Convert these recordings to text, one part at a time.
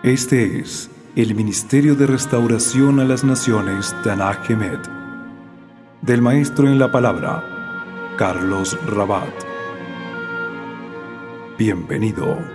Este es el Ministerio de Restauración a las Naciones Tanaj Emet, del Maestro en la Palabra, Carlos Rabat. Bienvenido.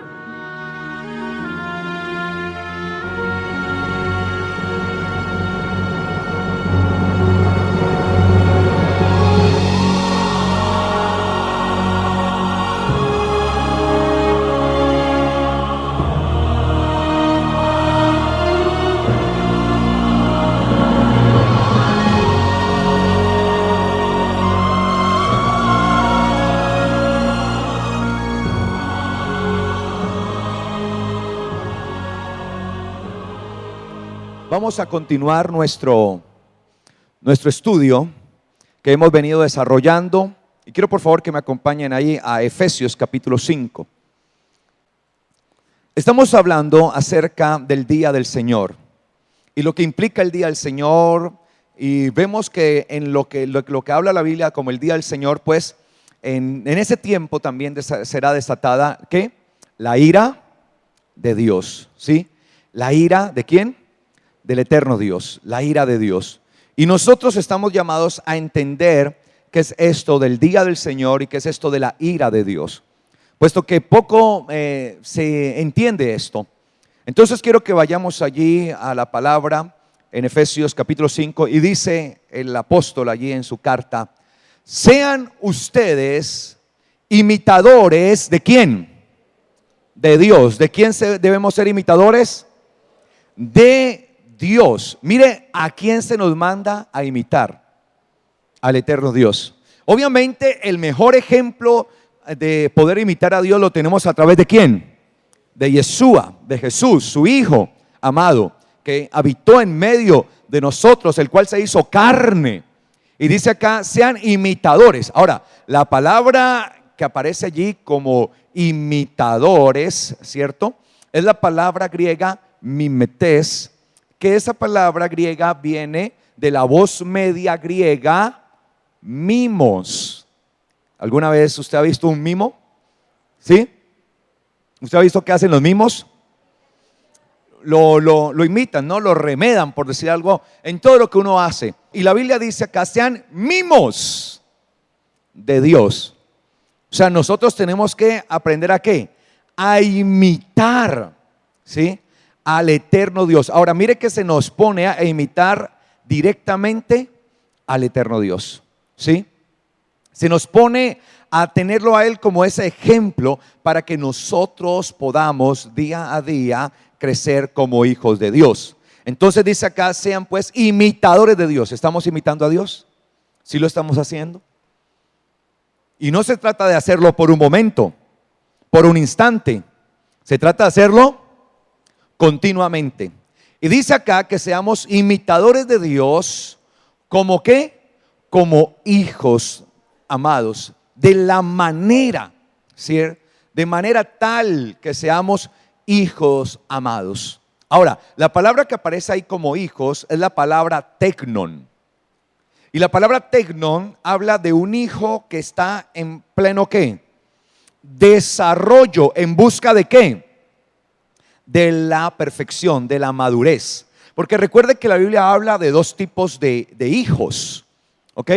Vamos a continuar nuestro estudio que hemos venido desarrollando, y quiero por favor que me acompañen ahí a Efesios capítulo 5. Estamos hablando acerca del día del Señor y lo que implica el día del Señor, y vemos que en lo que habla la Biblia como el día del Señor, pues en ese tiempo también será desatada ¿qué? La ira de Dios, ¿sí? La ira ¿de quién? Del eterno Dios, la ira de Dios. Y nosotros estamos llamados a entender qué es esto del día del Señor y qué es esto de la ira de Dios, puesto que poco se entiende esto. Entonces quiero que vayamos allí a la palabra en Efesios capítulo 5, y dice el apóstol allí en su carta: sean ustedes imitadores ¿de quién? De Dios. ¿De quién debemos ser imitadores? De Dios. Mire a quién se nos manda a imitar: al eterno Dios. Obviamente el mejor ejemplo de poder imitar a Dios lo tenemos a través de ¿quién? De Yeshua, de Jesús, su Hijo amado, que habitó en medio de nosotros, el cual se hizo carne. Y dice acá: sean imitadores. Ahora, la palabra que aparece allí como imitadores, ¿cierto? Es la palabra griega mimetes, que esa palabra griega viene de la voz media griega mimos. ¿Alguna vez usted ha visto un mimo? ¿Sí? ¿Usted ha visto qué hacen los mimos? Lo imitan, ¿no? Lo remedan, por decir algo, en todo lo que uno hace. Y la Biblia dice acá: sean mimos de Dios. O sea, nosotros tenemos que aprender ¿a qué? A imitar, ¿sí? Al eterno Dios. Ahora mire que se nos pone a imitar directamente al eterno Dios, ¿sí? Se nos pone a tenerlo a Él como ese ejemplo para que nosotros podamos día a día crecer como hijos de Dios. Entonces dice acá: sean pues imitadores de Dios. ¿Estamos imitando a Dios? ¿Sí lo estamos haciendo? Y no se trata de hacerlo por un momento, por un instante. Se trata de hacerlo continuamente. Y dice acá que seamos imitadores de Dios. ¿Como qué? Como hijos amados, de la manera, ¿sí? De manera tal que seamos hijos amados. Ahora, la palabra que aparece ahí como hijos es la palabra teknon. Y la palabra teknon habla de un hijo que está en pleno ¿qué? Desarrollo, en busca de ¿qué? De la perfección, de la madurez. Porque recuerde que la Biblia habla de dos tipos de hijos, ¿ok?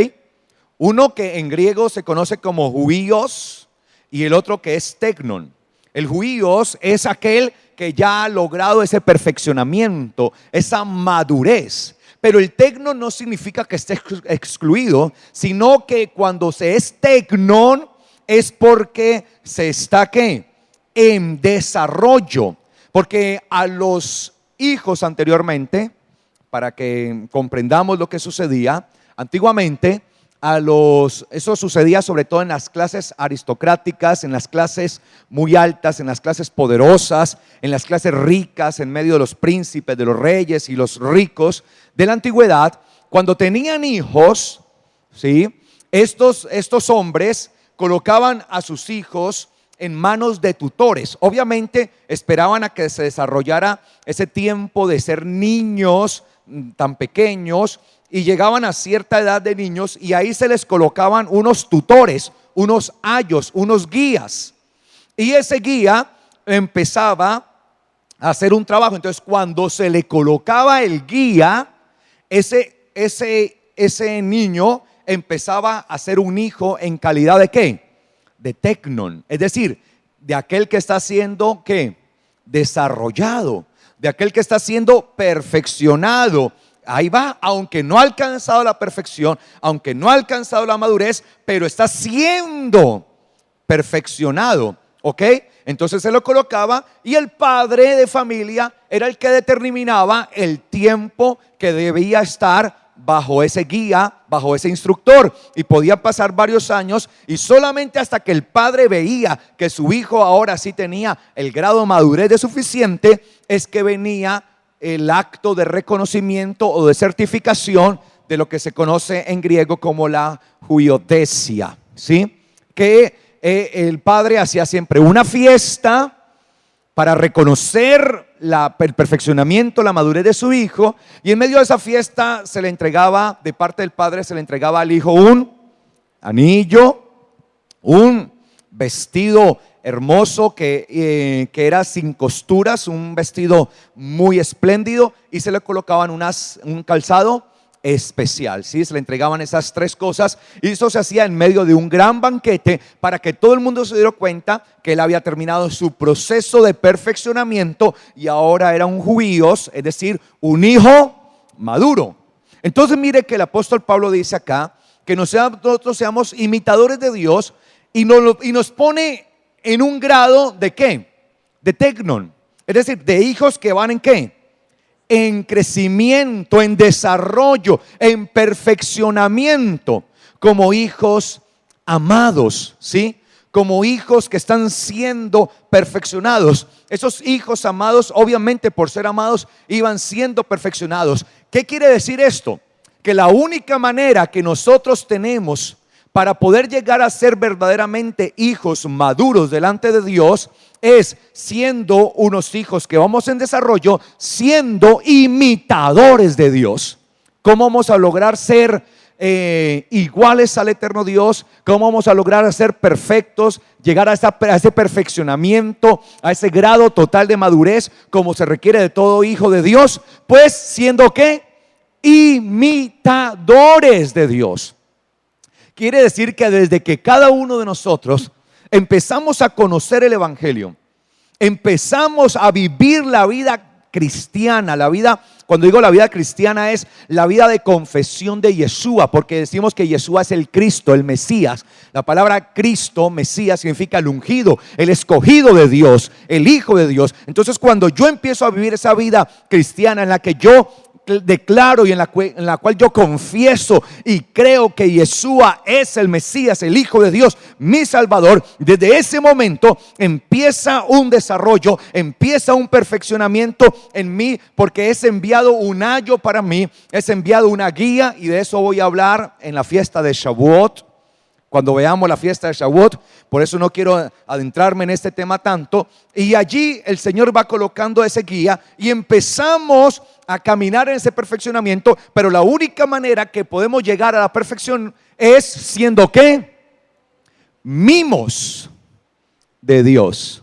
Uno que en griego se conoce como huíos, y el otro que es teknon. El huíos es aquel que ya ha logrado ese perfeccionamiento, esa madurez. Pero el teknon no significa que esté excluido, sino que cuando se es teknon es porque se está ¿qué? En desarrollo. Porque a los hijos anteriormente, para que comprendamos lo que sucedía, antiguamente eso sucedía sobre todo en las clases aristocráticas, en las clases muy altas, en las clases poderosas, en las clases ricas, en medio de los príncipes, de los reyes y los ricos de la antigüedad. Cuando tenían hijos, ¿sí? Estos hombres colocaban a sus hijos en manos de tutores. Obviamente esperaban a que se desarrollara ese tiempo de ser niños tan pequeños, y llegaban a cierta edad de niños, y ahí se les colocaban unos tutores, unos ayos, unos guías. Y ese guía empezaba a hacer un trabajo. Entonces, cuando se le colocaba el guía, ese niño empezaba a ser un hijo en calidad de ¿qué? De tecnon, es decir, de aquel que está siendo ¿qué? Desarrollado, de aquel que está siendo perfeccionado. Ahí va, aunque no ha alcanzado la perfección, aunque no ha alcanzado la madurez, pero está siendo perfeccionado, ¿ok? Entonces se lo colocaba y el padre de familia era el que determinaba el tiempo que debía estar bajo ese guía, bajo ese instructor, y podían pasar varios años y solamente hasta que el padre veía que su hijo ahora sí tenía el grado de madurez de suficiente, es que venía el acto de reconocimiento o de certificación de lo que se conoce en griego como la huiothesia, ¿sí? Que el padre hacía siempre una fiesta para reconocer el perfeccionamiento, la madurez de su hijo, y en medio de esa fiesta se le entregaba, de parte del padre, se le entregaba al hijo un anillo, un vestido hermoso que era sin costuras, un vestido muy espléndido, y se le colocaban un calzado especial, ¿sí? Se le entregaban esas tres cosas, y eso se hacía en medio de un gran banquete para que todo el mundo se diera cuenta que él había terminado su proceso de perfeccionamiento y ahora era un judíos, es decir, un hijo maduro. Entonces mire que el apóstol Pablo dice acá que nosotros seamos imitadores de Dios y nos pone en un grado de ¿qué? De tecnon, es decir, de hijos que van en ¿qué? En crecimiento, en desarrollo, en perfeccionamiento, como hijos amados, ¿sí? Como hijos que están siendo perfeccionados. Esos hijos amados, obviamente por ser amados, iban siendo perfeccionados. ¿Qué quiere decir esto? Que la única manera que nosotros tenemos para poder llegar a ser verdaderamente hijos maduros delante de Dios es siendo unos hijos que vamos en desarrollo, siendo imitadores de Dios. ¿Cómo vamos a lograr ser iguales al eterno Dios? ¿Cómo vamos a lograr ser perfectos, llegar a ese perfeccionamiento, a ese grado total de madurez como se requiere de todo hijo de Dios? Pues siendo ¿qué? Imitadores de Dios. Quiere decir que desde que cada uno de nosotros empezamos a conocer el evangelio, empezamos a vivir la vida cristiana, cuando digo la vida cristiana es la vida de confesión de Yeshua, porque decimos que Yeshua es el Cristo, el Mesías. La palabra Cristo, Mesías, significa el ungido, el escogido de Dios, el Hijo de Dios. Entonces cuando yo empiezo a vivir esa vida cristiana en la que yo declaro y en la cual yo confieso y creo que Yeshua es el Mesías, el Hijo de Dios, mi Salvador, desde ese momento empieza un desarrollo, empieza un perfeccionamiento en mí, porque es enviado un ayo para mí, es enviado una guía, y de eso voy a hablar en la fiesta de Shavuot, cuando veamos la fiesta de Shavuot. Por eso no quiero adentrarme en este tema tanto. Y allí el Señor va colocando ese guía y empezamos a caminar en ese perfeccionamiento. Pero la única manera que podemos llegar a la perfección es siendo ¿qué? Mimos de Dios,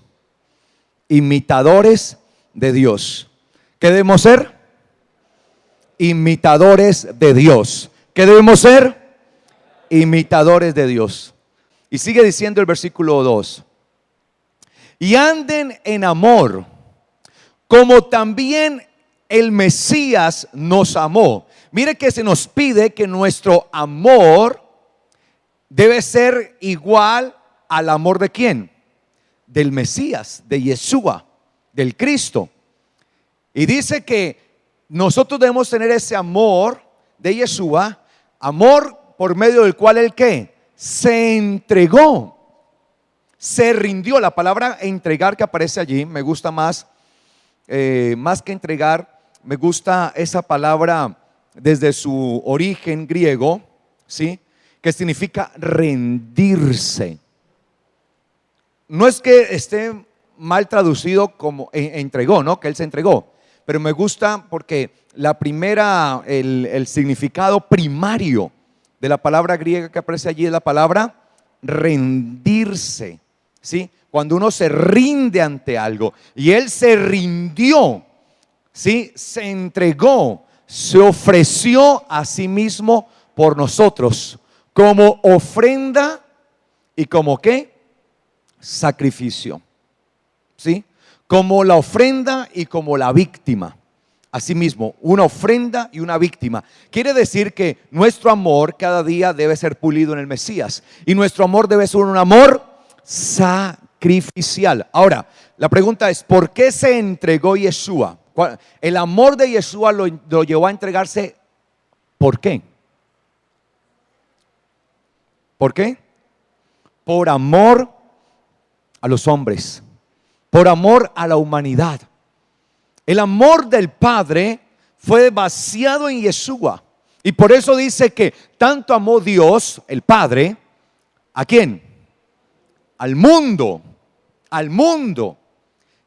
imitadores de Dios. ¿Qué debemos ser? Imitadores de Dios. ¿Qué debemos ser? Imitadores de Dios. Y sigue diciendo el versículo 2: y anden en amor, como también el Mesías nos amó. Mire que se nos pide que nuestro amor debe ser igual al amor de ¿quién? Del Mesías, de Yeshua, del Cristo. Y dice que nosotros debemos tener ese amor de Yeshua, amor por medio del cual el ¿qué? Se entregó, se rindió. La palabra entregar que aparece allí me gusta más que entregar, me gusta esa palabra desde su origen griego, ¿sí? Que significa rendirse. No es que esté mal traducido como entregó, ¿no? Que él se entregó, pero me gusta porque el significado primario de la palabra griega que aparece allí es la palabra rendirse. ¿sí? Cuando uno se rinde ante algo. Y Él se rindió, ¿sí? Se entregó, se ofreció a sí mismo por nosotros como ofrenda y como ¿qué? Sacrificio, ¿sí? Como la ofrenda y como la víctima. Asimismo, una ofrenda y una víctima. Quiere decir que nuestro amor cada día debe ser pulido en el Mesías. Y nuestro amor debe ser un amor sacrificial. Ahora, la pregunta es, ¿por qué se entregó Yeshua? El amor de Yeshua lo llevó a entregarse. ¿Por qué? ¿Por qué? Por amor a los hombres, por amor a la humanidad. El amor del Padre fue vaciado en Yeshua. Y por eso dice que tanto amó Dios, el Padre, ¿a quién? Al mundo,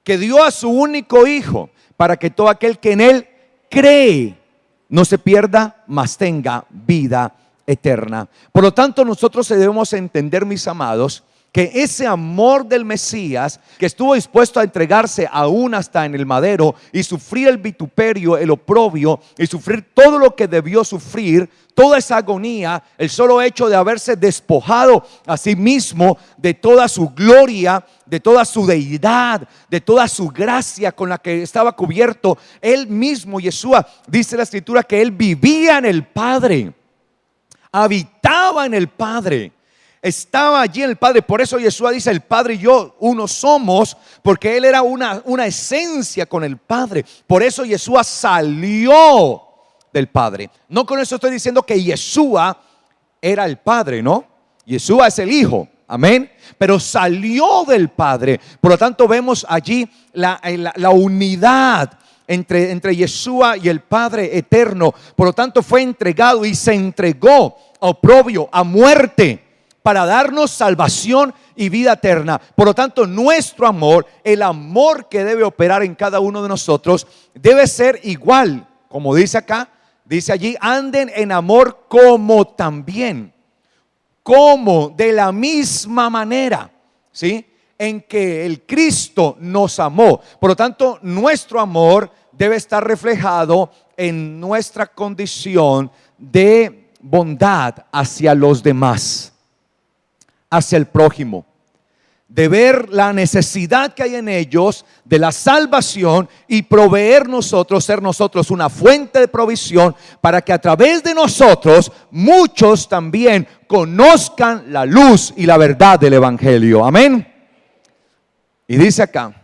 que dio a su único Hijo, para que todo aquel que en Él cree no se pierda, mas tenga vida eterna. Por lo tanto, nosotros debemos entender, mis amados, que ese amor del Mesías, que estuvo dispuesto a entregarse aún hasta en el madero y sufrir el vituperio, el oprobio y sufrir todo lo que debió sufrir, toda esa agonía, el solo hecho de haberse despojado a sí mismo de toda su gloria, de toda su deidad, de toda su gracia con la que estaba cubierto, Él mismo, Yeshua, dice la Escritura que Él vivía en el Padre, habitaba en el Padre, estaba allí en el Padre. Por eso Yeshua dice: el Padre y yo uno somos, porque Él era una esencia con el Padre. Por eso Yeshua salió del Padre. No con eso estoy diciendo que Yeshua era el Padre, no. Yeshua es el Hijo, amén. Pero salió del Padre. Por lo tanto vemos allí la unidad entre Yeshua y el Padre eterno. Por lo tanto fue entregado y se entregó a oprobio, a muerte, para darnos salvación y vida eterna. Por lo tanto, nuestro amor, el amor que debe operar en cada uno de nosotros, debe ser igual, como dice acá, dice allí: anden en amor como también, como de la misma manera, ¿sí? En que el Cristo nos amó. Por lo tanto, nuestro amor debe estar reflejado en nuestra condición de bondad hacia los demás, hacia el prójimo, de ver la necesidad que hay en ellos de la salvación y proveer nosotros, ser nosotros una fuente de provisión para que a través de nosotros muchos también conozcan la luz y la verdad del Evangelio. Amén. Y dice acá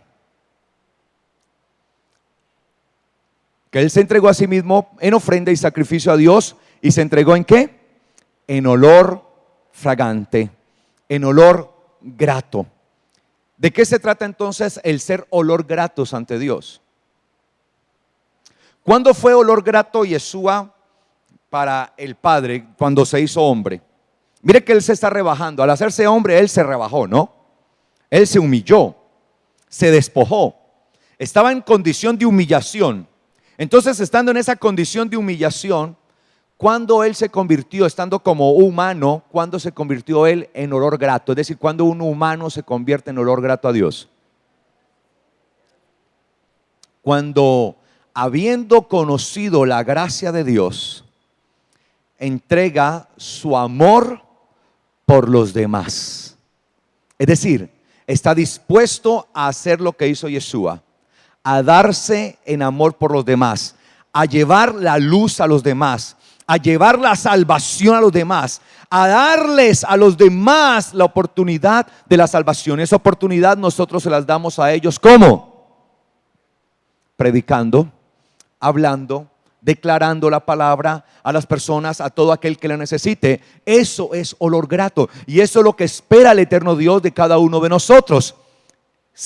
que Él se entregó a sí mismo en ofrenda y sacrificio a Dios. ¿Y se entregó en qué? En olor fragante, en olor grato. ¿De qué se trata entonces el ser olor gratos ante Dios? ¿Cuándo fue olor grato Yeshua para el Padre? Cuando se hizo hombre. Mire que Él se está rebajando. Al hacerse hombre, Él se rebajó, ¿no? Él se humilló, se despojó, estaba en condición de humillación. Entonces, estando en esa condición de humillación, cuando Él se convirtió, estando como humano, cuando se convirtió Él en olor grato, es decir, cuando un humano se convierte en olor grato a Dios. Cuando, habiendo conocido la gracia de Dios, entrega su amor por los demás. Es decir, está dispuesto a hacer lo que hizo Yeshua, a darse en amor por los demás, a llevar la luz a los demás, a llevar la salvación a los demás, a darles a los demás la oportunidad de la salvación. Esa oportunidad nosotros se las damos a ellos, ¿cómo? Predicando, hablando, declarando la palabra a las personas, a todo aquel que la necesite. Eso es olor grato, y eso es lo que espera el eterno Dios de cada uno de nosotros.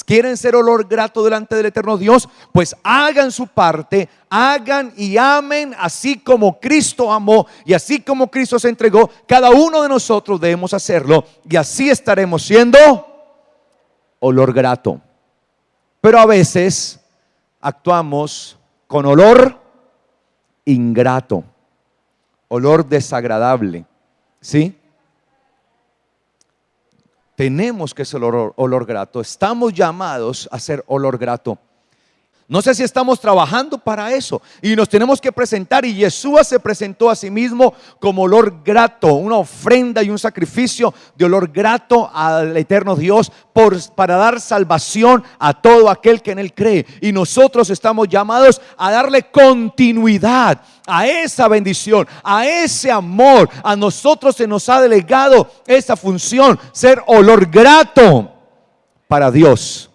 ¿Quieren ser olor grato delante del eterno Dios? Pues hagan su parte, hagan y amen así como Cristo amó y así como Cristo se entregó. Cada uno de nosotros debemos hacerlo, y así estaremos siendo olor grato. Pero a veces actuamos con olor ingrato, olor desagradable, ¿sí? tenemos que ser olor grato. Estamos llamados a ser olor grato. No sé si estamos trabajando para eso y nos tenemos que presentar, y Yeshua se presentó a sí mismo como olor grato, una ofrenda y un sacrificio de olor grato al eterno Dios para dar salvación a todo aquel que en él cree. Y nosotros estamos llamados a darle continuidad a esa bendición, a ese amor. A nosotros se nos ha delegado esa función, ser olor grato para Dios,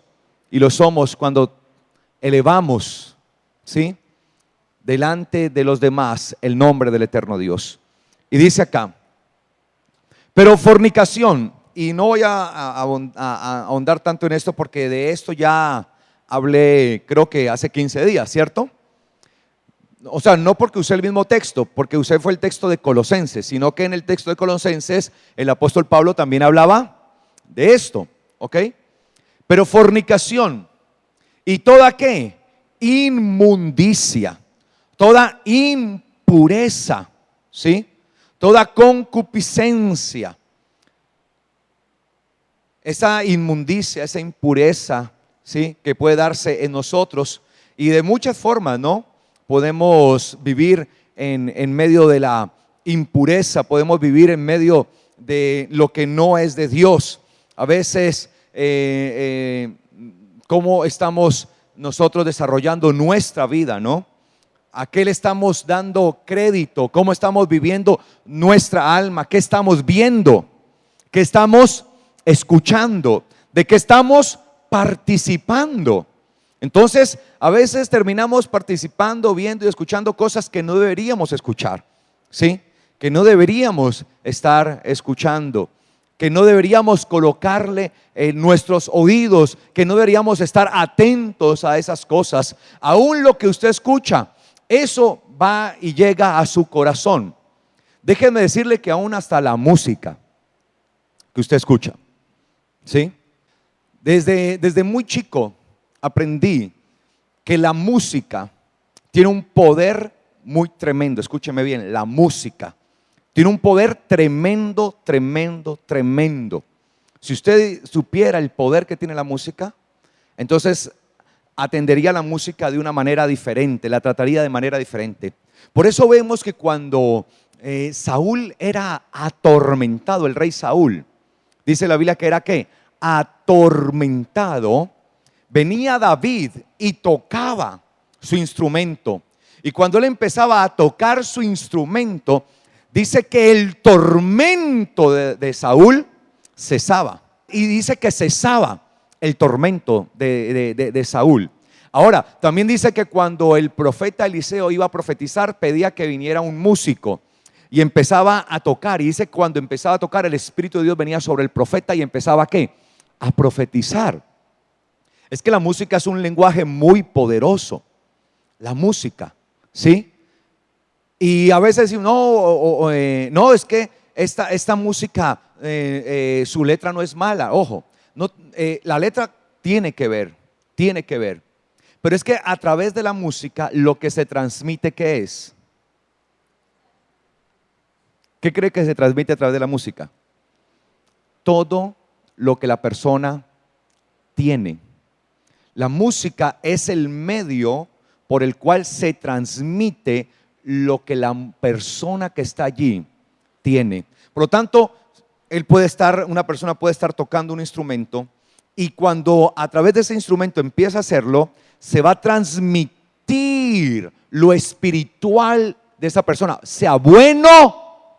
y lo somos cuando elevamos, ¿sí?, delante de los demás el nombre del eterno Dios. Y dice acá: pero fornicación, y no voy a ahondar tanto en esto porque de esto ya hablé, creo que hace 15 días, ¿cierto? O sea, no porque usé el mismo texto, porque usé fue el texto de Colosenses, sino que en el texto de Colosenses el apóstol Pablo también hablaba de esto, ¿ok? Pero fornicación y toda ¿qué? Inmundicia, toda impureza, ¿sí? Toda concupiscencia, esa inmundicia, esa impureza, ¿sí?, que puede darse en nosotros, y de muchas formas, ¿no? Podemos vivir en medio de la impureza, podemos vivir en medio de lo que no es de Dios. A veces cómo estamos nosotros desarrollando nuestra vida, ¿no? ¿A qué le estamos dando crédito? ¿Cómo estamos viviendo nuestra alma? ¿Qué estamos viendo? ¿Qué estamos escuchando? ¿De qué estamos participando? Entonces, a veces terminamos participando, viendo y escuchando cosas que no deberíamos escuchar, ¿sí? Que no deberíamos estar escuchando, que no deberíamos colocarle en nuestros oídos, que no deberíamos estar atentos a esas cosas. Aún lo que usted escucha, eso va y llega a su corazón. Déjeme decirle que aún hasta la música que usted escucha, ¿sí? Desde muy chico aprendí que la música tiene un poder muy tremendo. Escúcheme bien, la música tiene un poder tremendo, tremendo, tremendo. Si usted supiera el poder que tiene la música, entonces atendería a la música de una manera diferente, la trataría de manera diferente. Por eso vemos que cuando Saúl era atormentado, el rey Saúl, dice la Biblia que era ¿qué? Atormentado. Venía David y tocaba su instrumento, y cuando él empezaba a tocar su instrumento, dice que el tormento de Saúl cesaba, y dice que cesaba el tormento de Saúl. Ahora, también dice que cuando el profeta Eliseo iba a profetizar, pedía que viniera un músico y empezaba a tocar, y dice que cuando empezaba a tocar, el Espíritu de Dios venía sobre el profeta y empezaba ¿qué? A profetizar. Es que la música es un lenguaje muy poderoso, la música, ¿sí? Y a veces decimos, no, es que esta música, su letra no es mala. Ojo, no, la letra tiene que ver, pero es que a través de la música lo que se transmite, ¿qué es? ¿Qué cree que se transmite a través de la música? Todo lo que la persona tiene. La música es el medio por el cual se transmite lo que la persona que está allí tiene. Por lo tanto, una persona puede estar tocando un instrumento, y cuando a través de ese instrumento empieza a hacerlo, se va a transmitir lo espiritual de esa persona, sea bueno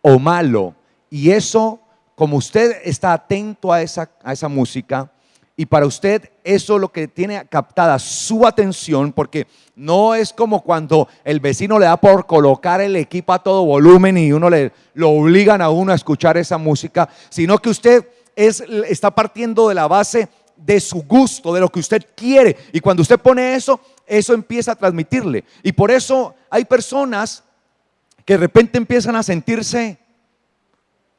o malo. Y eso, como usted está atento a esa música, y para usted eso es lo que tiene captada su atención, porque no es como cuando el vecino le da por colocar el equipo a todo volumen y lo obligan a uno a escuchar esa música, sino que usted está partiendo de la base de su gusto, de lo que usted quiere, y cuando usted pone eso empieza a transmitirle. Y por eso hay personas que de repente empiezan a sentirse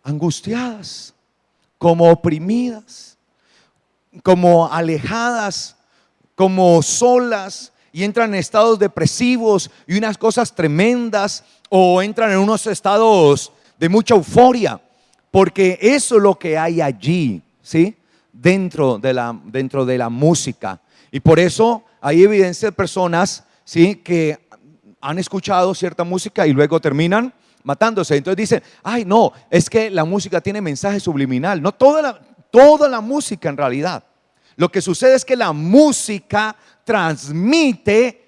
angustiadas, como oprimidas, como alejadas, como solas, y entran en estados depresivos y unas cosas tremendas, o entran en unos estados de mucha euforia. porque eso es lo que hay allí, ¿sí? Dentro de la música. Y por eso hay evidencia de personas, ¿sí?, que han escuchado cierta música y luego terminan matándose. Entonces dicen, ay no, es que la música tiene mensaje subliminal. No toda la música en realidad. Lo que sucede es que la música transmite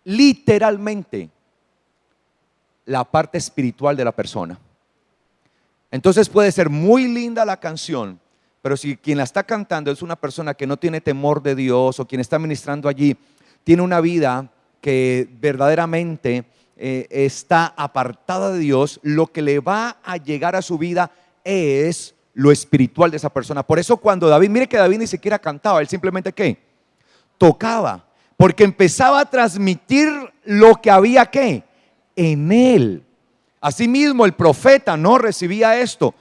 literalmente la parte espiritual de la persona. Entonces puede ser muy linda la canción, pero si quien la está cantando es una persona que no tiene temor de Dios, o quien está ministrando allí tiene una vida que verdaderamente está apartada de Dios, lo que le va a llegar a su vida es lo espiritual de esa persona. Por eso cuando David, mire que David ni siquiera cantaba, él simplemente ¿qué? Tocaba, porque empezaba a transmitir lo que había ¿qué? En él. Asimismo el profeta no recibía esto,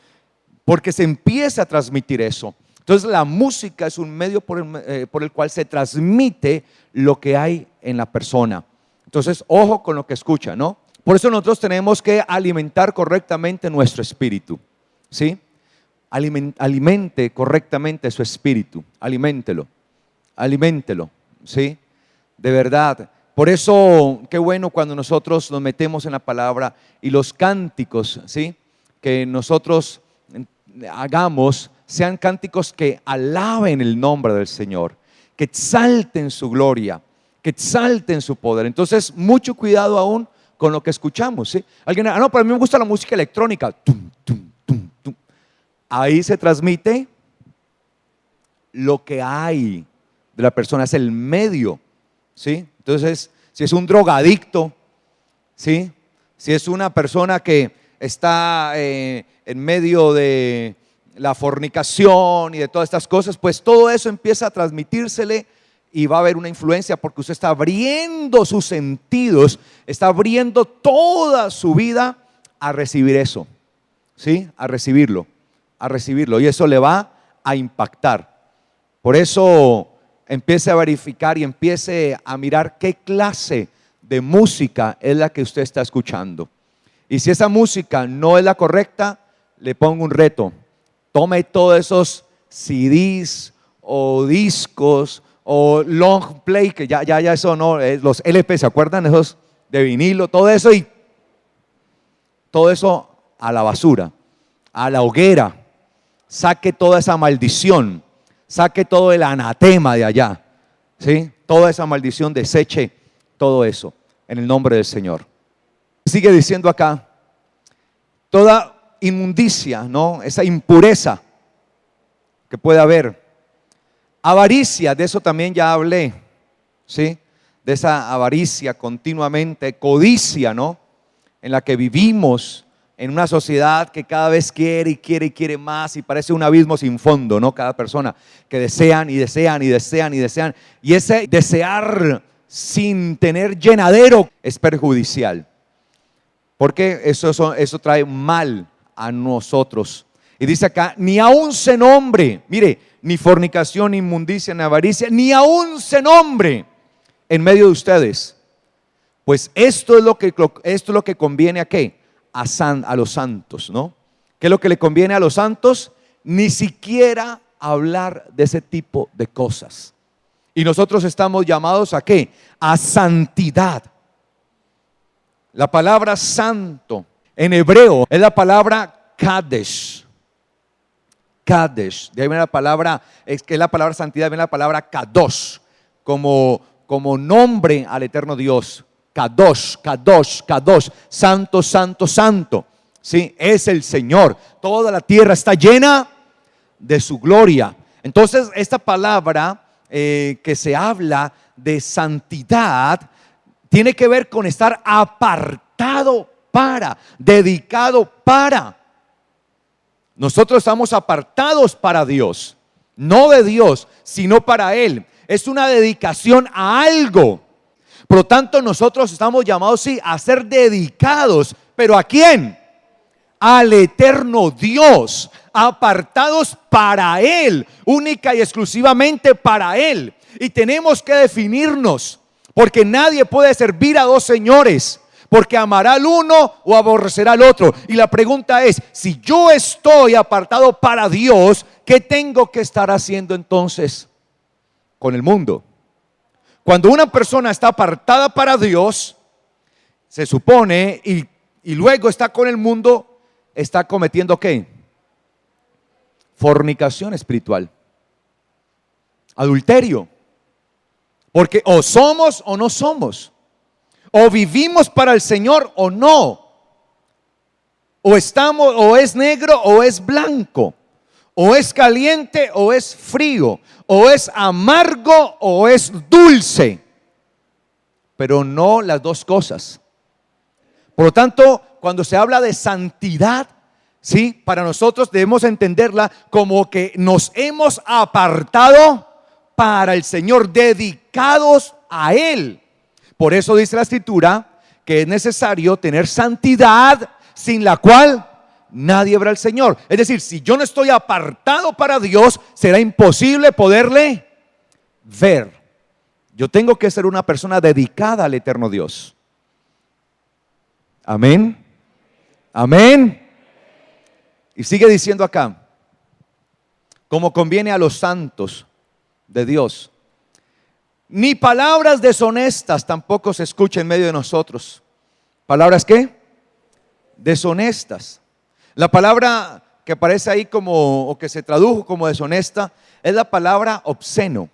porque se empieza a transmitir eso. Entonces la música es un medio por el cual se transmite lo que hay en la persona. Entonces ojo con lo que escucha, ¿no? Por eso nosotros tenemos que alimentar correctamente nuestro espíritu, ¿sí? Alimente correctamente su espíritu, aliméntelo, ¿sí? De verdad. Por eso, qué bueno cuando nosotros nos metemos en la palabra y los cánticos, ¿sí?, que nosotros hagamos sean cánticos que alaben el nombre del Señor, que exalten su gloria, que exalten su poder. Entonces, mucho cuidado aún con lo que escuchamos, ¿sí? Alguien, no, pero a mí me gusta la música electrónica. Tum, tum, tum, tum. Ahí se transmite lo que hay de la persona, es el medio, ¿sí? Entonces, si es un drogadicto, ¿sí?, si es una persona que está en medio de la fornicación y de todas estas cosas, pues todo eso empieza a transmitírsele y va a haber una influencia, porque usted está abriendo sus sentidos, está abriendo toda su vida a recibir eso, ¿sí?, a recibirlo, y eso le va a impactar. Por eso empiece a verificar y empiece a mirar qué clase de música es la que usted está escuchando. Y si esa música no es la correcta, le pongo un reto: tome todos esos CDs o discos o long play, que ya eso no, los LP, ¿se acuerdan? Esos de vinilo, todo eso, y todo eso a la basura, a la hoguera. Saque toda esa maldición, saque todo el anatema de allá, ¿sí? Toda esa maldición, deseche todo eso en el nombre del Señor. Sigue diciendo acá, toda inmundicia, ¿no?, esa impureza que puede haber. Avaricia, de eso también ya hablé, ¿sí? De esa avaricia continuamente, codicia, ¿no?, en la que vivimos en una sociedad que cada vez quiere y quiere y quiere más, y parece un abismo sin fondo, ¿no? Cada persona que desean y desean y desean y desean, y ese desear sin tener llenadero es perjudicial, porque eso trae mal a nosotros. Y dice acá, ni aún se nombre, mire, ni fornicación, ni inmundicia, ni avaricia, ni aún se nombre en medio de ustedes, pues esto es lo que conviene a ¿qué? A los santos, ¿no? ¿Qué es lo que le conviene a los santos? Ni siquiera hablar de ese tipo de cosas. Y nosotros estamos llamados ¿a qué? A santidad. La palabra santo en hebreo es la palabra kadesh. Kadesh, de ahí viene la palabra, es que es la palabra santidad, viene la palabra kadosh, como nombre al eterno Dios. Kadosh, Kadosh, Kadosh, santo, santo, santo, ¿sí? Es el Señor. Toda la tierra está llena de su gloria. Entonces esta palabra que se habla de santidad tiene que ver con estar apartado para, dedicado para. Nosotros estamos apartados para Dios, no de Dios, sino para Él. Es una dedicación a algo. Por lo tanto, nosotros estamos llamados, sí, a ser dedicados. ¿Pero a quién? Al eterno Dios, apartados para Él, única y exclusivamente para Él. Y tenemos que definirnos, porque nadie puede servir a dos señores, porque amará al uno o aborrecerá al otro. Y la pregunta es, si yo estoy apartado para Dios, ¿qué tengo que estar haciendo entonces con el mundo? Cuando una persona está apartada para Dios, se supone, y luego está con el mundo, está cometiendo ¿qué? Fornicación espiritual, adulterio. Porque o somos o no somos, o vivimos para el Señor o no, o estamos, o es negro o es blanco, o es caliente o es frío, o es amargo o es dulce, pero no las dos cosas. Por lo tanto, cuando se habla de santidad, ¿sí? Para nosotros debemos entenderla como que nos hemos apartado para el Señor, dedicados a Él. Por eso dice la Escritura que es necesario tener santidad, sin la cual nadie verá al Señor. Es decir, si yo no estoy apartado para Dios, será imposible poderle ver. Yo tengo que ser una persona dedicada al eterno Dios. Amén. Amén. Y sigue diciendo acá, como conviene a los santos de Dios, ni palabras deshonestas tampoco se escuchan en medio de nosotros. ¿Palabras qué? Deshonestas. La palabra que aparece ahí como, o que se tradujo como deshonesta, es la palabra obsceno,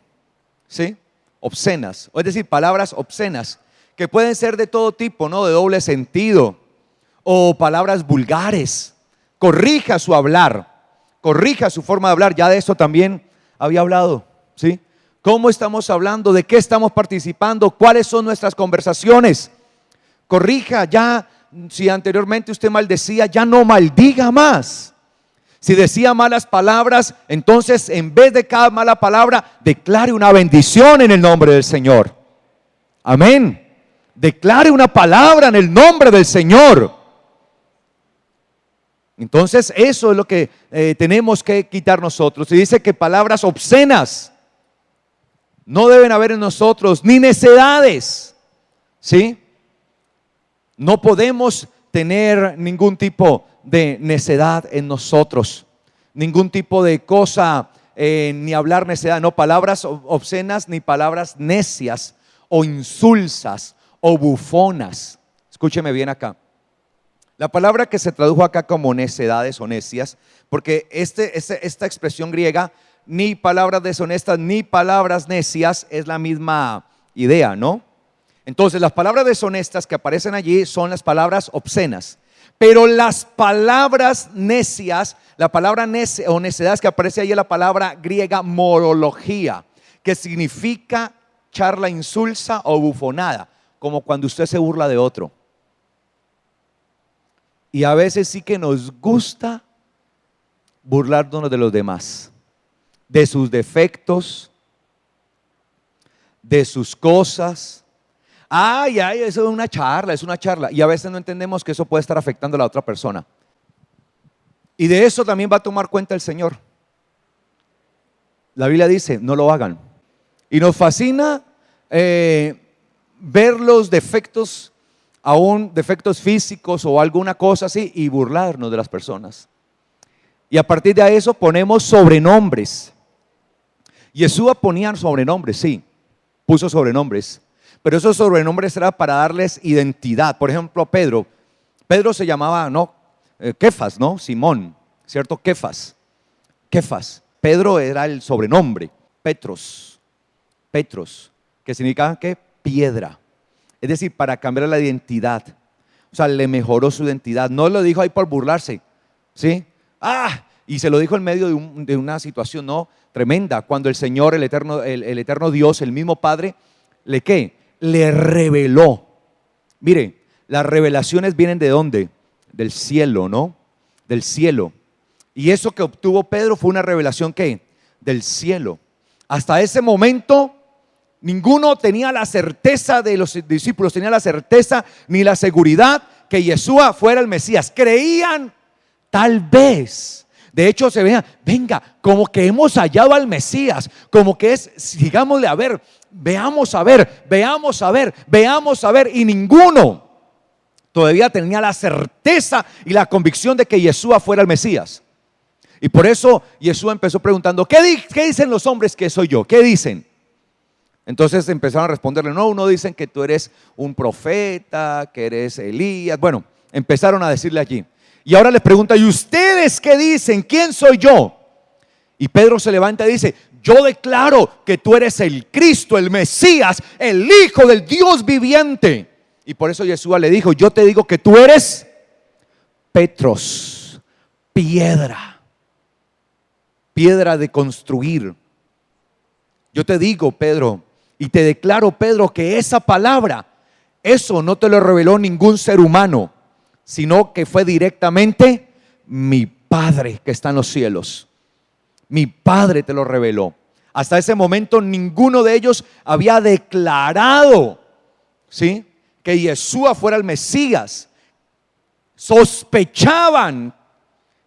¿sí? Obscenas, es decir, palabras obscenas, que pueden ser de todo tipo, ¿no? De doble sentido, o palabras vulgares. Corrija su hablar, corrija su forma de hablar. Ya de eso también había hablado, ¿sí? ¿Cómo estamos hablando? ¿De qué estamos participando? ¿Cuáles son nuestras conversaciones? Corrija ya. Si anteriormente usted maldecía, ya no maldiga más. Si decía malas palabras, entonces en vez de cada mala palabra, declare una bendición en el nombre del Señor. Amén. Declare una palabra en el nombre del Señor. Entonces eso es lo que tenemos que quitar nosotros. Y dice que palabras obscenas no deben haber en nosotros, ni necedades, ¿sí? No podemos tener ningún tipo de necedad en nosotros, ningún tipo de cosa, ni hablar necedad, no palabras obscenas, ni palabras necias o insulsas o bufonas. Escúcheme bien acá. La palabra que se tradujo acá como necedades o necias, porque esta expresión griega, ni palabras deshonestas ni palabras necias, es la misma idea, ¿no? Entonces las palabras deshonestas que aparecen allí son las palabras obscenas, pero las palabras necias, la palabra necia o necedades que aparece ahí es la palabra griega morología, que significa charla insulsa o bufonada, como cuando usted se burla de otro. Y a veces sí que nos gusta burlarnos de los demás, de sus defectos, de sus cosas. Ay, eso es una charla, es una charla. Y a veces no entendemos que eso puede estar afectando a la otra persona. Y de eso también va a tomar cuenta el Señor. La Biblia dice, no lo hagan. Y nos fascina ver los defectos, aún defectos físicos o alguna cosa así, y burlarnos de las personas. Y a partir de eso ponemos sobrenombres. Yeshua ponía sobrenombres, sí, puso sobrenombres. Pero esos sobrenombres eran para darles identidad. Por ejemplo, Pedro se llamaba, Kefas, ¿no? Simón, ¿cierto? Kefas. Pedro era el sobrenombre. Petros, que significaba ¿qué? Piedra. Es decir, para cambiar la identidad. O sea, le mejoró su identidad. No lo dijo ahí por burlarse, ¿sí? Y se lo dijo en medio de una situación, ¿no? Tremenda. Cuando el Señor, el eterno Dios, el mismo Padre, le reveló. Mire, las revelaciones vienen ¿de dónde? Del cielo, ¿no? Del cielo. Y eso que obtuvo Pedro fue una revelación ¿qué? Del cielo. Hasta ese momento ninguno tenía la certeza de los discípulos, tenía la certeza ni la seguridad que Yeshua fuera el Mesías. Creían tal vez. De hecho se veía, venga, como que hemos hallado al Mesías, como que es, sigámosle a ver, veamos a ver, y ninguno todavía tenía la certeza y la convicción de que Yeshua fuera el Mesías. Y por eso Yeshua empezó preguntando, ¿qué dicen los hombres que soy yo? ¿Qué dicen? Entonces empezaron a responderle, no, uno dicen que tú eres un profeta, que eres Elías. Bueno, empezaron a decirle allí. Y ahora les pregunta, ¿y ustedes qué dicen? ¿Quién soy yo? Y Pedro se levanta y dice, yo declaro que tú eres el Cristo, el Mesías, el Hijo del Dios viviente. Y por eso Yeshua le dijo, yo te digo que tú eres Petros, piedra de construir. Yo te digo, Pedro, y te declaro, Pedro, que esa palabra, eso no te lo reveló ningún ser humano, sino que fue directamente mi Padre que está en los cielos. Mi Padre te lo reveló. Hasta ese momento ninguno de ellos había declarado, ¿sí?, que Yeshua fuera el Mesías. Sospechaban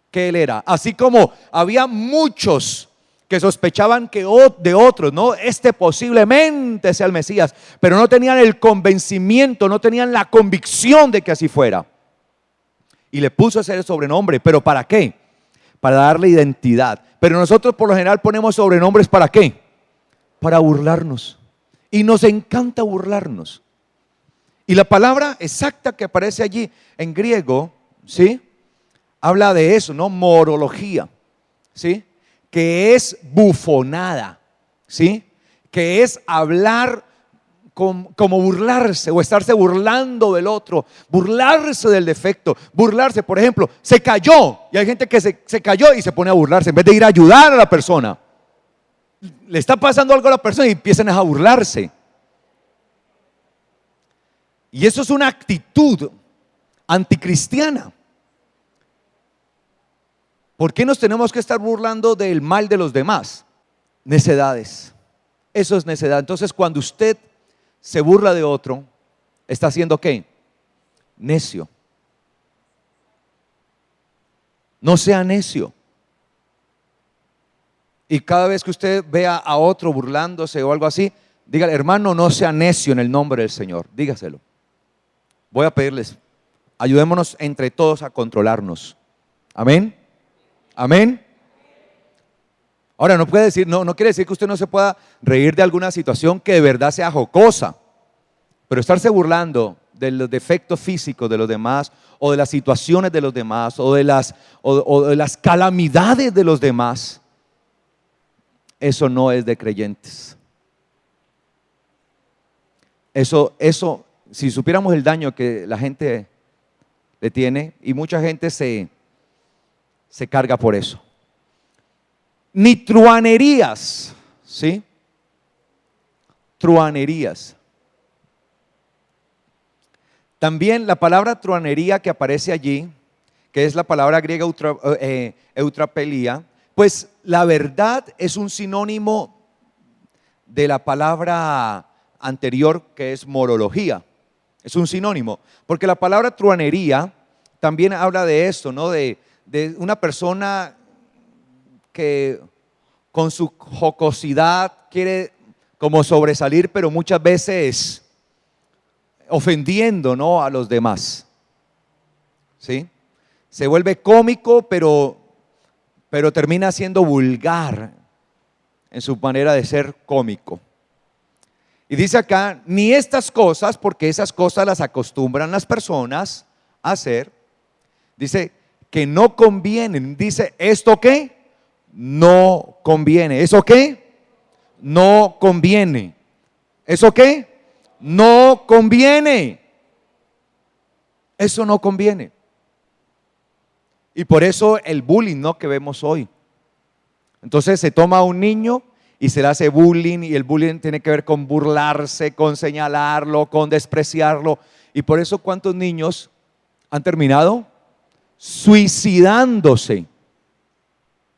que Él era. Así como había muchos que sospechaban de otros, ¿no? Este posiblemente sea el Mesías, pero no tenían el convencimiento, no tenían la convicción de que así fuera. Y le puso ese sobrenombre, ¿pero para qué? Para darle identidad. Pero nosotros por lo general ponemos sobrenombres ¿para qué? Para burlarnos. Y nos encanta burlarnos. Y la palabra exacta que aparece allí en griego, ¿sí?, habla de eso, ¿no? Morología, ¿sí?, que es bufonada, ¿sí?, que es hablar como burlarse o estarse burlando del otro, burlarse del defecto, burlarse. Por ejemplo, se cayó y hay gente que se cayó y se pone a burlarse en vez de ir a ayudar a la persona. Le está pasando algo a la persona y empiezan a burlarse. Y eso es una actitud anticristiana. ¿Por qué nos tenemos que estar burlando del mal de los demás? Necedades. Eso es necedad. Entonces, cuando usted se burla de otro, ¿está haciendo qué? Necio. No sea necio. Y cada vez que usted vea a otro burlándose o algo así, dígale, hermano, no sea necio en el nombre del Señor. Dígaselo. Voy a pedirles, ayudémonos entre todos a controlarnos. Amén. Amén. Ahora no puede decir, no quiere decir que usted no se pueda reír de alguna situación que de verdad sea jocosa, pero estarse burlando de los defectos físicos de los demás, o de las situaciones de los demás, o de las calamidades de los demás, eso no es de creyentes. Eso, si supiéramos el daño que la gente le tiene, y mucha gente se carga por eso. Ni truanerías, ¿sí? Truanerías. También la palabra truanería que aparece allí, que es la palabra griega eutrapelía, pues la verdad es un sinónimo de la palabra anterior que es morología. Es un sinónimo, porque la palabra truanería también habla de esto, ¿no? De una persona que con su jocosidad quiere como sobresalir, pero muchas veces ofendiendo, ¿no?, a los demás, ¿sí? Se vuelve cómico, pero termina siendo vulgar en su manera de ser cómico. Y dice acá, ni estas cosas, porque esas cosas las acostumbran las personas a hacer. Dice que no convienen. Dice, ¿esto qué? No conviene. ¿Eso qué? No conviene. ¿Eso qué? No conviene. Eso no conviene. Y por eso el bullying, ¿no?, que vemos hoy. Entonces se toma a un niño y se le hace bullying, y el bullying tiene que ver con burlarse, con señalarlo, con despreciarlo. Y por eso, ¿cuántos niños han terminado suicidándose?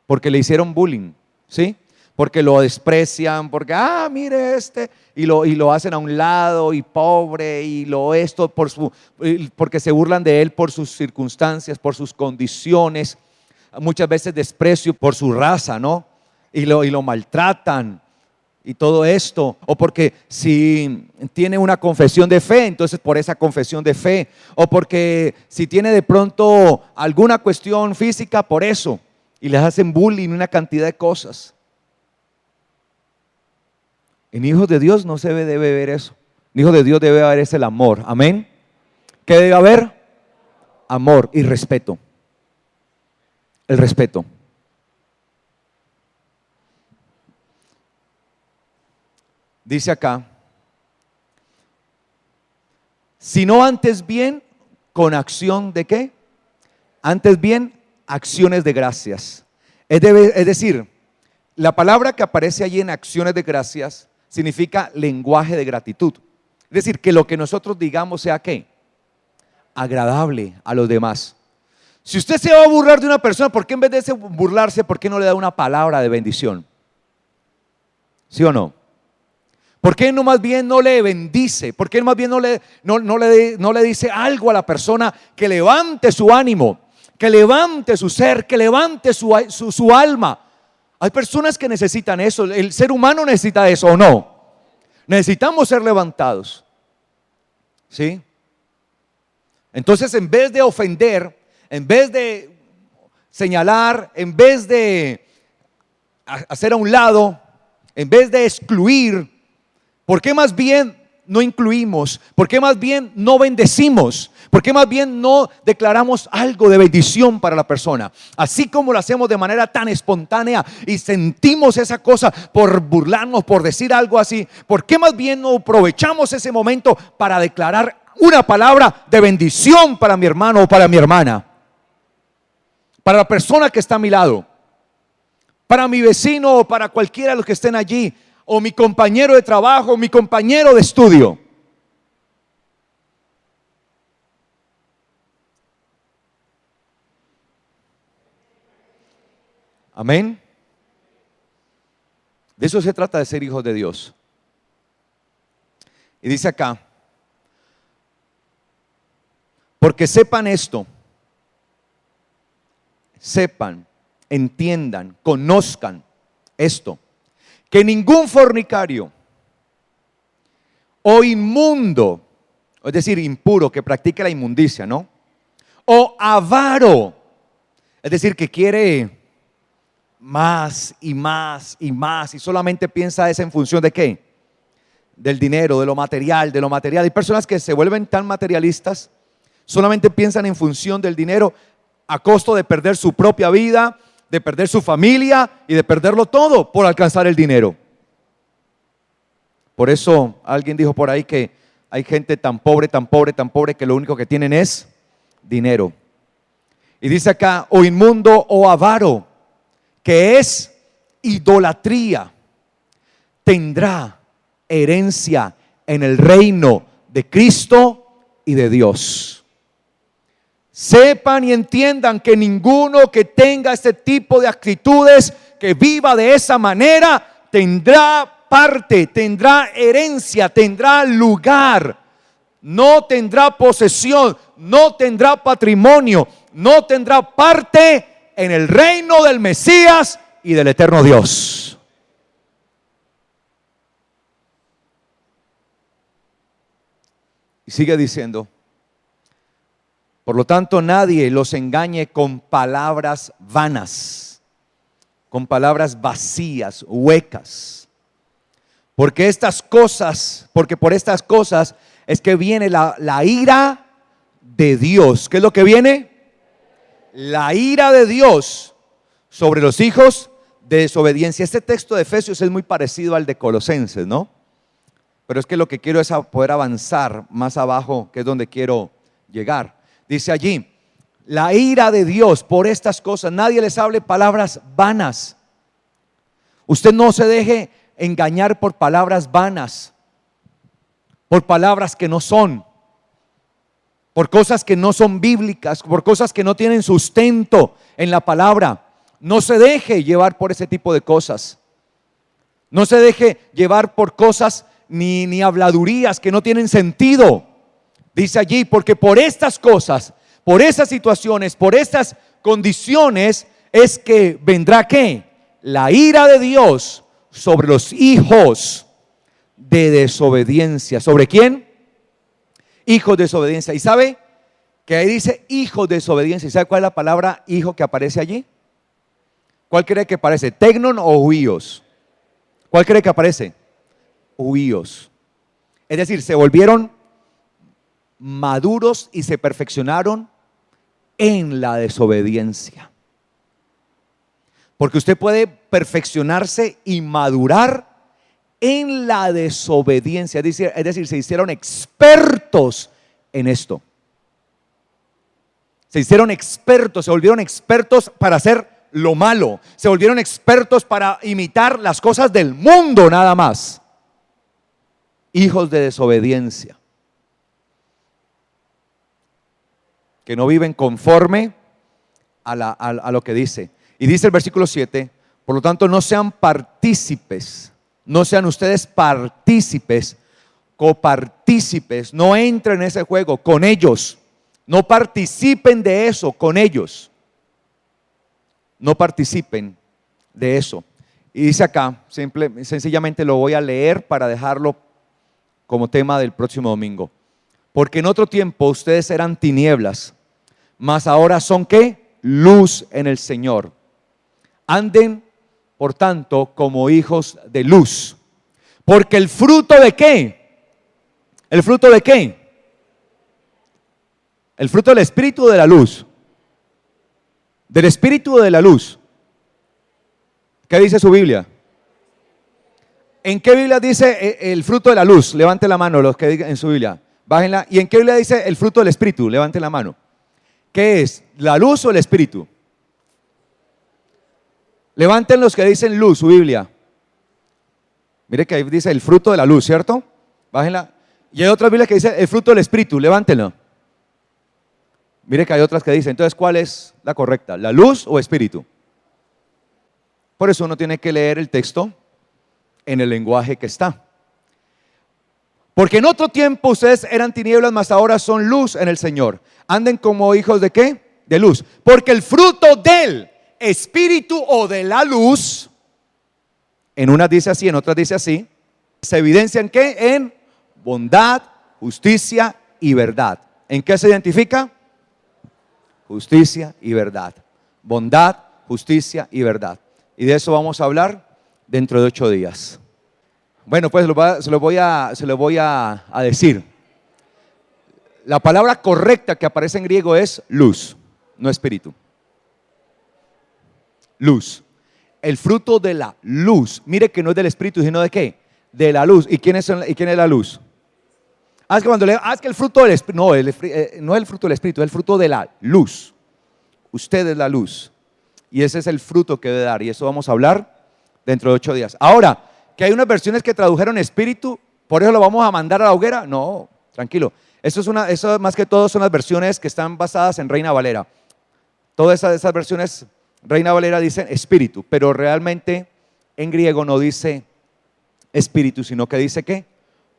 Porque le hicieron bullying, ¿sí? Porque lo desprecian, porque, mire y lo hacen a un lado, y pobre, y porque se burlan de él por sus circunstancias, por sus condiciones, muchas veces desprecio por su raza, ¿no? Y lo maltratan. y todo esto, o porque si tiene una confesión de fe, entonces por esa confesión de fe, o porque si tiene de pronto alguna cuestión física, por eso, y les hacen bullying, una cantidad de cosas. En hijos de Dios no se debe ver eso. En hijos de Dios debe haber ese el amor, amén. ¿Qué debe haber? Amor y respeto. El respeto. Dice acá, sino antes bien con acción de ¿qué? Antes bien acciones de gracias. Es decir, la palabra que aparece allí en acciones de gracias significa lenguaje de gratitud. Es decir, que lo que nosotros digamos sea ¿qué? Agradable a los demás. Si usted se va a burlar de una persona, ¿por qué en vez de burlarse, por qué no le da una palabra de bendición? ¿Sí o no? ¿Por qué no más bien no le bendice? ¿Por qué más bien no le dice algo a la persona que levante su ánimo, que levante su ser, que levante su alma? Hay personas que necesitan eso. El ser humano necesita eso, ¿o no? Necesitamos ser levantados, ¿sí? Entonces, en vez de ofender, en vez de señalar, en vez de hacer a un lado, en vez de excluir, ¿por qué más bien no incluimos? ¿Por qué más bien no bendecimos? ¿Por qué más bien no declaramos algo de bendición para la persona? Así como lo hacemos de manera tan espontánea y sentimos esa cosa por burlarnos, por decir algo así, ¿por qué más bien no aprovechamos ese momento para declarar una palabra de bendición para mi hermano o para mi hermana? Para la persona que está a mi lado, para mi vecino o para cualquiera de los que estén allí, o mi compañero de trabajo, o mi compañero de estudio. Amén. De eso se trata de ser hijos de Dios. Y dice acá, porque sepan esto, sepan, entiendan, conozcan esto, que ningún fornicario o inmundo, es decir, impuro, que practique la inmundicia, ¿no? O avaro, es decir, que quiere más y más y más y solamente piensa eso en función de ¿qué? Del dinero, de lo material, Hay personas que se vuelven tan materialistas, solamente piensan en función del dinero a costo de perder su propia vida, de perder su familia y de perderlo todo por alcanzar el dinero. Por eso alguien dijo por ahí que hay gente tan pobre, tan pobre, tan pobre que lo único que tienen es dinero. Y dice acá, o inmundo o avaro, que es idolatría, tendrá herencia en el reino de Cristo y de Dios. Sepan y entiendan que ninguno que tenga este tipo de actitudes, que viva de esa manera, tendrá parte, tendrá herencia, tendrá lugar, no tendrá posesión, no tendrá patrimonio, no tendrá parte en el reino del Mesías y del eterno Dios. Y sigue diciendo, por lo tanto nadie los engañe con palabras vanas, con palabras vacías, huecas, porque por estas cosas es que viene la ira de Dios. ¿Qué es lo que viene? La ira de Dios sobre los hijos de desobediencia. Este texto de Efesios es muy parecido al de Colosenses, ¿no? Pero es que lo que quiero es poder avanzar más abajo, que es donde quiero llegar. Dice allí, la ira de Dios por estas cosas. Nadie les hable palabras vanas. Usted no se deje engañar por palabras vanas, por palabras que no son, por cosas que no son bíblicas, por cosas que no tienen sustento en la palabra. No se deje llevar por ese tipo de cosas. No se deje llevar por cosas ni habladurías que no tienen sentido. Dice allí, porque por estas cosas, por esas situaciones, por estas condiciones es que vendrá ¿qué? La ira de Dios sobre los hijos de desobediencia. ¿Sobre quién? Hijos de desobediencia. ¿Y sabe que ahí dice hijos de desobediencia? ¿Y sabe cuál es la palabra hijo que aparece allí? ¿Cuál cree que aparece? ¿Tecnon o huíos? ¿Cuál cree que aparece? Huíos. Es decir, se volvieron maduros y se perfeccionaron en la desobediencia. Porque usted puede perfeccionarse y madurar en la desobediencia. Es decir, se hicieron expertos en esto. Se hicieron expertos, se volvieron expertos para hacer lo malo. Se volvieron expertos para imitar las cosas del mundo nada más. Hijos de desobediencia. Que no viven conforme a lo que dice. Y dice el versículo 7, por lo tanto no sean partícipes, no sean ustedes partícipes, copartícipes, no entren en ese juego con ellos, no participen de eso con ellos, no participen de eso. Y dice acá, sencillamente lo voy a leer para dejarlo como tema del próximo domingo. Porque en otro tiempo ustedes eran tinieblas, mas ahora son ¿qué? Luz en el Señor. Anden, por tanto, como hijos de luz. Porque el fruto de ¿qué? ¿El fruto de qué? El fruto del Espíritu o de la luz. Del Espíritu o de la luz. ¿Qué dice su Biblia? ¿En qué Biblia dice el fruto de la luz? Levante la mano los que digan en su Biblia. Bájenla. ¿Y en qué Biblia dice el fruto del Espíritu? Levante la mano. ¿Qué es? ¿La luz o el Espíritu? Levanten los que dicen luz, su Biblia. Mire que ahí dice el fruto de la luz, ¿cierto? Bájenla. Y hay otras Biblias que dicen el fruto del Espíritu, levántenlo. Mire que hay otras que dicen, entonces, ¿cuál es la correcta? ¿La luz o Espíritu? Por eso uno tiene que leer el texto en el lenguaje que está. Porque en otro tiempo ustedes eran tinieblas, mas ahora son luz en el Señor. Anden como hijos de ¿qué? De luz. Porque el fruto del Espíritu o de la luz, en unas dice así, en otras dice así, se evidencia en ¿qué? En bondad, justicia y verdad. ¿En qué se identifica? Justicia y verdad. Bondad, justicia y verdad. Y de eso vamos a hablar dentro de 8 días. Bueno, pues se lo voy a decir. La palabra correcta que aparece en griego es luz, no espíritu. Luz. El fruto de la luz. Mire que no es del espíritu, sino de ¿qué? De la luz. ¿Y quién es la luz? Es que el fruto del espíritu, no es el fruto del espíritu, es el fruto de la luz. Usted es la luz. Y ese es el fruto que debe dar. Y eso vamos a hablar dentro de 8 días. Ahora, que hay unas versiones que tradujeron espíritu, por eso lo vamos a mandar a la hoguera. No, tranquilo. Eso más que todo son las versiones que están basadas en Reina Valera. Todas esas versiones, Reina Valera dicen espíritu, pero realmente en griego no dice espíritu, sino que dice ¿qué?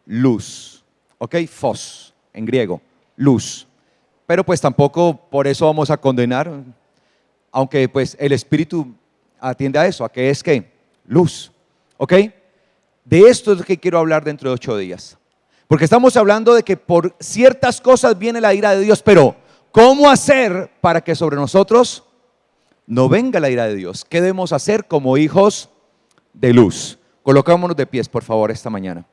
Luz. ¿Ok? Phos, en griego, luz. Pero pues tampoco por eso vamos a condenar, aunque pues el espíritu atiende a eso, a que es ¿qué? Luz. ¿Ok? De esto es lo que quiero hablar dentro de 8 días. Porque estamos hablando de que por ciertas cosas viene la ira de Dios, pero ¿cómo hacer para que sobre nosotros no venga la ira de Dios? ¿Qué debemos hacer como hijos de luz? Colocámonos de pies, por favor, esta mañana.